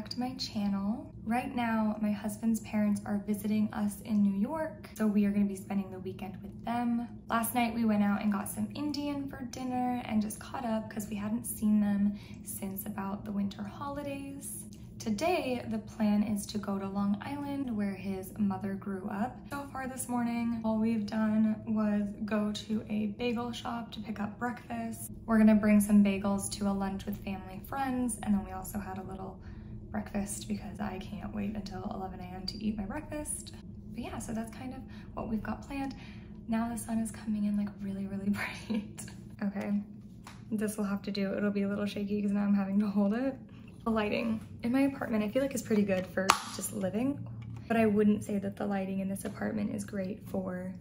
back to my channel. Right now, my husband's parents are visiting us in New York, so we are gonna be spending the weekend with them. Last night we went out and got some Indian for dinner and just caught up because we hadn't seen them since about the winter holidays. Today, the plan is to go to Long Island where his mother grew up. So far this morning, all we've done was go to a bagel shop to pick up breakfast. We're gonna bring some bagels to a lunch with family friends, and then we also had a little breakfast because I can't wait until 11 a.m. to eat my breakfast. But yeah, so that's kind of what we've got planned. Now the sun is coming in like really, really bright. Okay, this will have to do. It'll be a little shaky because now I'm having to hold it. The lighting in my apartment I feel like is pretty good for just living, but I wouldn't say that the lighting in this apartment is great for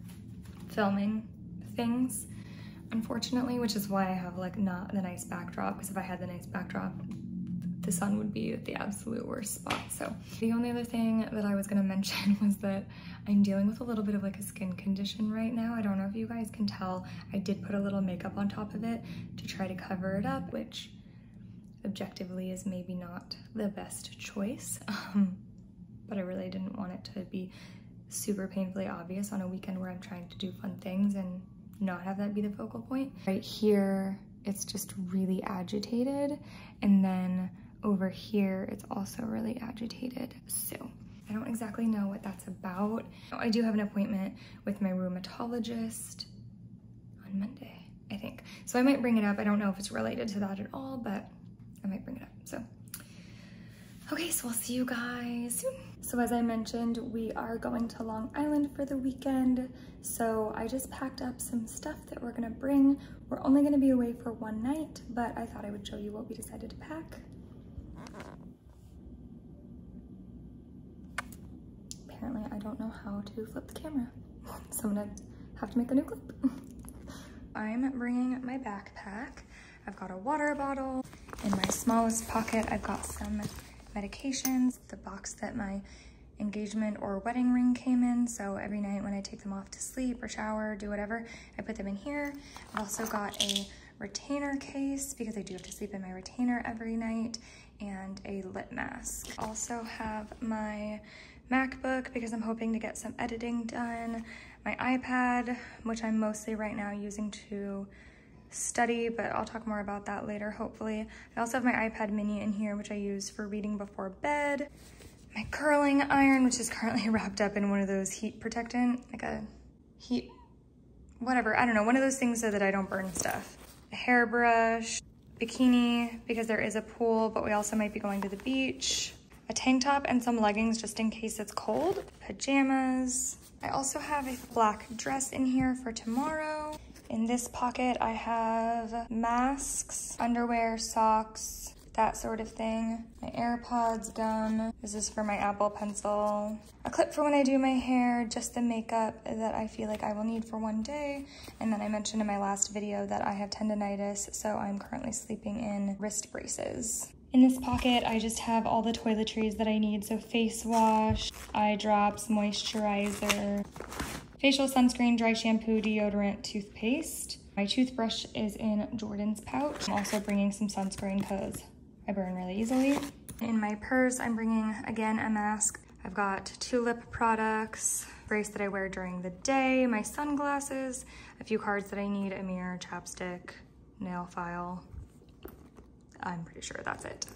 filming things, unfortunately, which is why I have like not the nice backdrop, because if I had the nice backdrop, the sun would be the absolute worst spot. So the only other thing that I was gonna mention was that I'm dealing with a little bit of like a skin condition right now. I don't know if you guys can tell. I did put a little makeup on top of it to try to cover it up, which objectively is maybe not the best choice, but I really didn't want it to be super painfully obvious on a weekend where I'm trying to do fun things and not have that be the focal point. Right here, it's just really agitated, and then over here, it's also really agitated. So I don't exactly know what that's about. I do have an appointment with my rheumatologist on Monday, I think. So I might bring it up. I don't know if it's related to that at all, but I might bring it up, so. Okay, so I'll see you guys soon. So as I mentioned, we are going to Long Island for the weekend. So I just packed up some stuff that we're gonna bring. We're only gonna be away for one night, but I thought I would show you what we decided to pack. Apparently I don't know how to flip the camera, so I'm gonna have to make a new clip. I'm bringing my backpack. I've got a water bottle. In my smallest pocket, I've got some medications, the box that my engagement or wedding ring came in. So every night when I take them off to sleep or shower, do whatever, I put them in here. I've also got a retainer case because I do have to sleep in my retainer every night, and a lip mask. I also have my MacBook because I'm hoping to get some editing done, my iPad, which I'm mostly right now using to study, but I'll talk more about that later, hopefully. I also have my iPad mini in here, which I use for reading before bed. My curling iron, which is currently wrapped up in one of those heat protectant, like a heat, whatever, I don't know, one of those things so that I don't burn stuff. A hairbrush, bikini, because there is a pool, but we also might be going to the beach. A tank top and some leggings just in case it's cold. Pajamas. I also have a black dress in here for tomorrow. In this pocket, I have masks, underwear, socks, that sort of thing. My AirPods, gum. This is for my Apple Pencil. A clip for when I do my hair, just the makeup that I feel like I will need for one day. And then I mentioned in my last video that I have tendonitis, so I'm currently sleeping in wrist braces. In this pocket, I just have all the toiletries that I need. So face wash, eye drops, moisturizer, facial sunscreen, dry shampoo, deodorant, toothpaste. My toothbrush is in Jordan's pouch. I'm also bringing some sunscreen because I burn really easily. In my purse, I'm bringing, again, a mask. I've got 2 lip products, brace that I wear during the day, my sunglasses, a few cards that I need, a mirror, chapstick, nail file. I'm pretty sure that's it.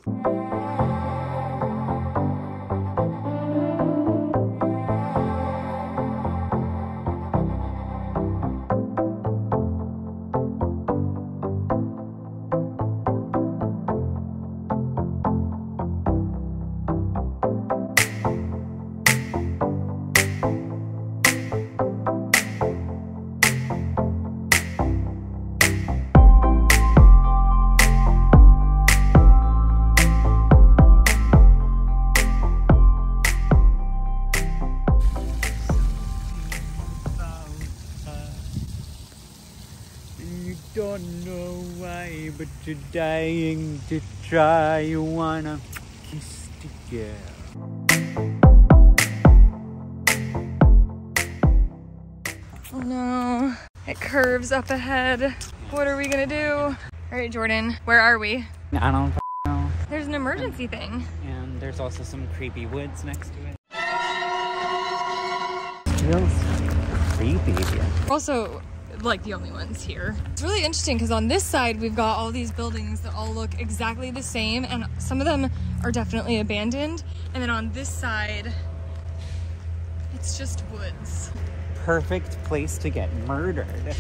Don't know why, but you're dying to try. You wanna kiss the girl. Oh no, it curves up ahead. What are we gonna do? All right, Jordan, where are we? I don't know. There's an emergency thing. And There's also some creepy woods next to it. Feels creepy. We're also like the only ones here. It's really interesting because on this side we've got all these buildings that all look exactly the same, and some of them are definitely abandoned, and then on this side it's just woods. Perfect place to get murdered.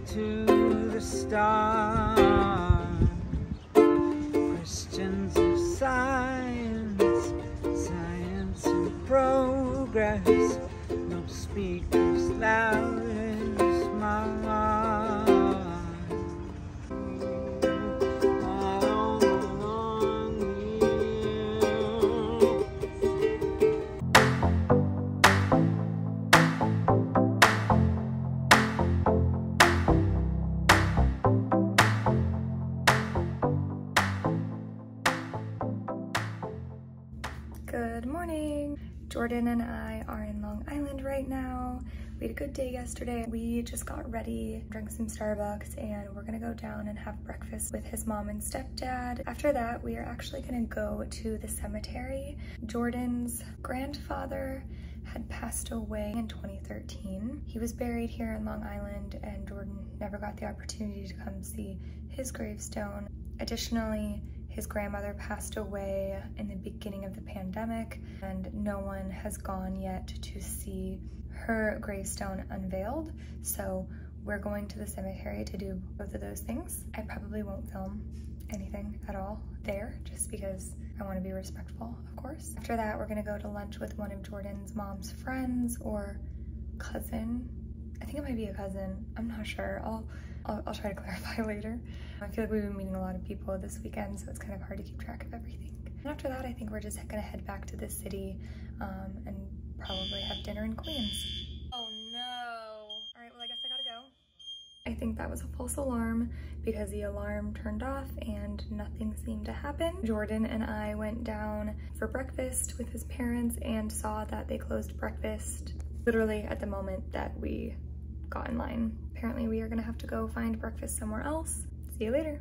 To the stars, Christians of science, science and progress, no speakers loud as mine. Good morning. Jordan and I are in Long Island right now. We had a good day yesterday. We just got ready, drank some Starbucks, and we're gonna go down and have breakfast with his mom and stepdad. After that, we are actually gonna go to the cemetery. Jordan's grandfather had passed away in 2013. He was buried here in Long Island, and Jordan never got the opportunity to come see his gravestone. Additionally, his grandmother passed away in the beginning of the pandemic, and no one has gone yet to see her gravestone unveiled. So we're going to the cemetery to do both of those things. I probably won't film anything at all there just because I want to be respectful, of course. After that, we're gonna go to lunch with one of Jordan's mom's friends or cousin. I think it might be a cousin. I'm not sure. I'll try to clarify later. I feel like we've been meeting a lot of people this weekend, so it's kind of hard to keep track of everything. And after that, I think we're just gonna head back to the city and probably have dinner in Queens. Oh no. All right, well, I guess I gotta go. I think that was a false alarm because the alarm turned off and nothing seemed to happen. Jordan and I went down for breakfast with his parents and saw that they closed breakfast literally at the moment that we got in line. Apparently we are gonna have to go find breakfast somewhere else. See you later.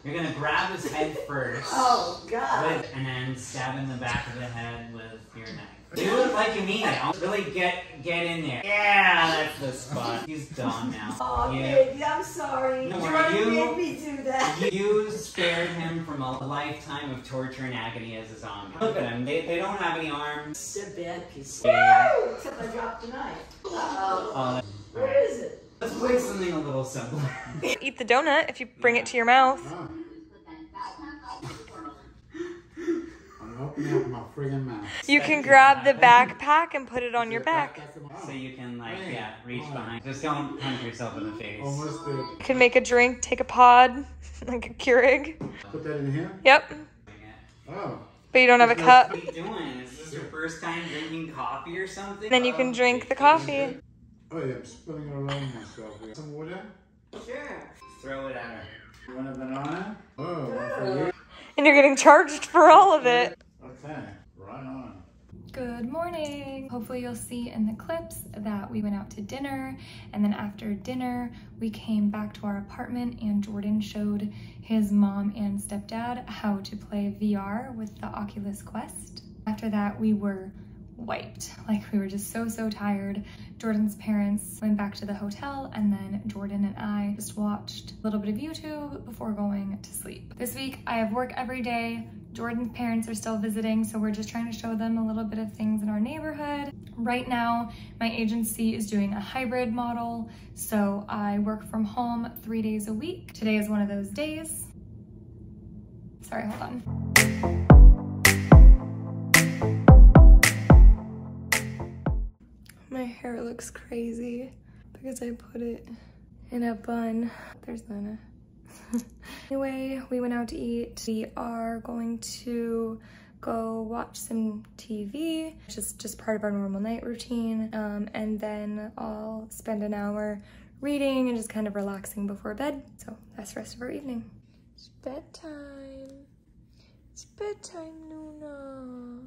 You're gonna grab his head first. Oh God! And then stab in the back of the head with your knife. You look like you mean it. Really get in there. Yeah, that's the spot. He's gone now. Oh, baby, I'm sorry. No, you made me do that. You spared him from a lifetime of torture and agony as a zombie. Look at him. They don't have any arms. They're bad pieces. Yeah. Woo! Except I dropped the knife. Uh-oh. Where is it? Let's play something a little simpler. Eat the donut if you bring it to your mouth. Oh. I'm opening up my friggin' mouth. You can grab the backpack and put it on your back. So you can reach behind. Just don't punch yourself in the face. Almost did. You can make a drink, take a pod, like a Keurig. Put that in here? Yep. Oh. But you don't have a cup. What are you doing? Is this your first time drinking coffee or something? Then you can drink the coffee. Oh yeah, I'm spilling it all over myself here. Some water? Sure. Throw it at her. You want a banana? Oh, one for you. And you're getting charged for all of it. Okay, right on. Good morning. Hopefully you'll see in the clips that we went out to dinner, and then after dinner we came back to our apartment and Jordan showed his mom and stepdad how to play VR with the Oculus Quest. After that we were wiped. Like, we were just so tired. Jordan's parents went back to the hotel, and then Jordan and I just watched a little bit of YouTube before going to sleep. This week I have work every day. Jordan's parents are still visiting, so we're just trying to show them a little bit of things in our neighborhood. Right now, my agency is doing a hybrid model, so I work from home 3 days a week. Today is one of those days. Sorry, hold on. My hair looks crazy because I put it in a bun. There's Lana. Anyway, we went out to eat. We are going to go watch some TV, just part of our normal night routine. And then I'll spend an hour reading and just kind of relaxing before bed. So that's the rest of our evening. It's bedtime. It's bedtime, Luna.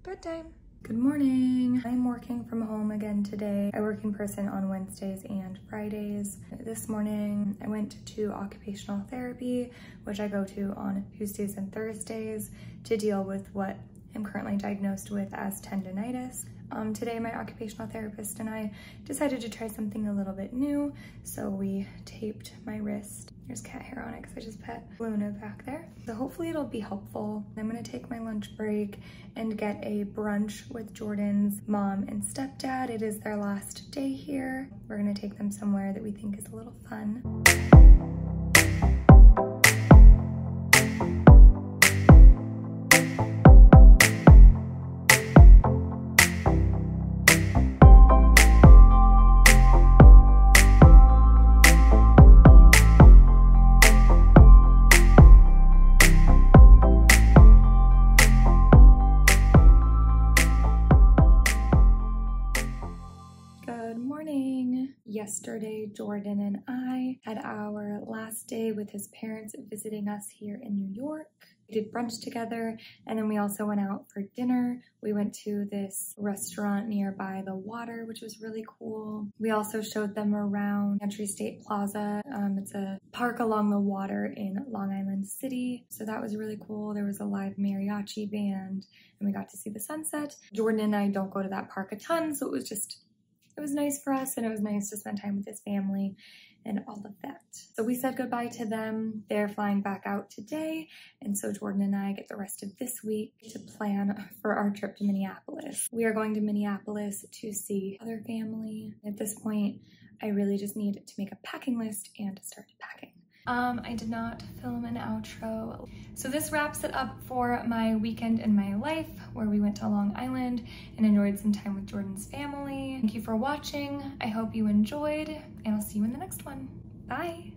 Bedtime. Good morning. I'm working from home again today. I work in person on Wednesdays and Fridays. This morning I went to occupational therapy, which I go to on Tuesdays and Thursdays to deal with what I'm currently diagnosed with as tendonitis. Today my occupational therapist and I decided to try something a little bit new, so we taped my wrist. There's cat hair on it because I just pet Luna back there. So hopefully it'll be helpful. I'm gonna take my lunch break and get a brunch with Jordan's mom and stepdad. It is their last day here. We're gonna take them somewhere that we think is a little fun. Yesterday, Jordan and I had our last day with his parents visiting us here in New York. We did brunch together, and then we also went out for dinner. We went to this restaurant nearby the water, which was really cool. We also showed them around Country State Plaza. It's a park along the water in Long Island City, so that was really cool. There was a live mariachi band, and we got to see the sunset. Jordan and I don't go to that park a ton, so it was nice for us, and it was nice to spend time with his family and all of that. So we said goodbye to them. They're flying back out today, and so Jordan and I get the rest of this week to plan for our trip to Minneapolis. We are going to Minneapolis to see other family. At this point, I really just need to make a packing list and start packing. I did not film an outro. So this wraps it up for my weekend in my life, where we went to Long Island and enjoyed some time with Jordan's family. Thank you for watching. I hope you enjoyed, and I'll see you in the next one. Bye.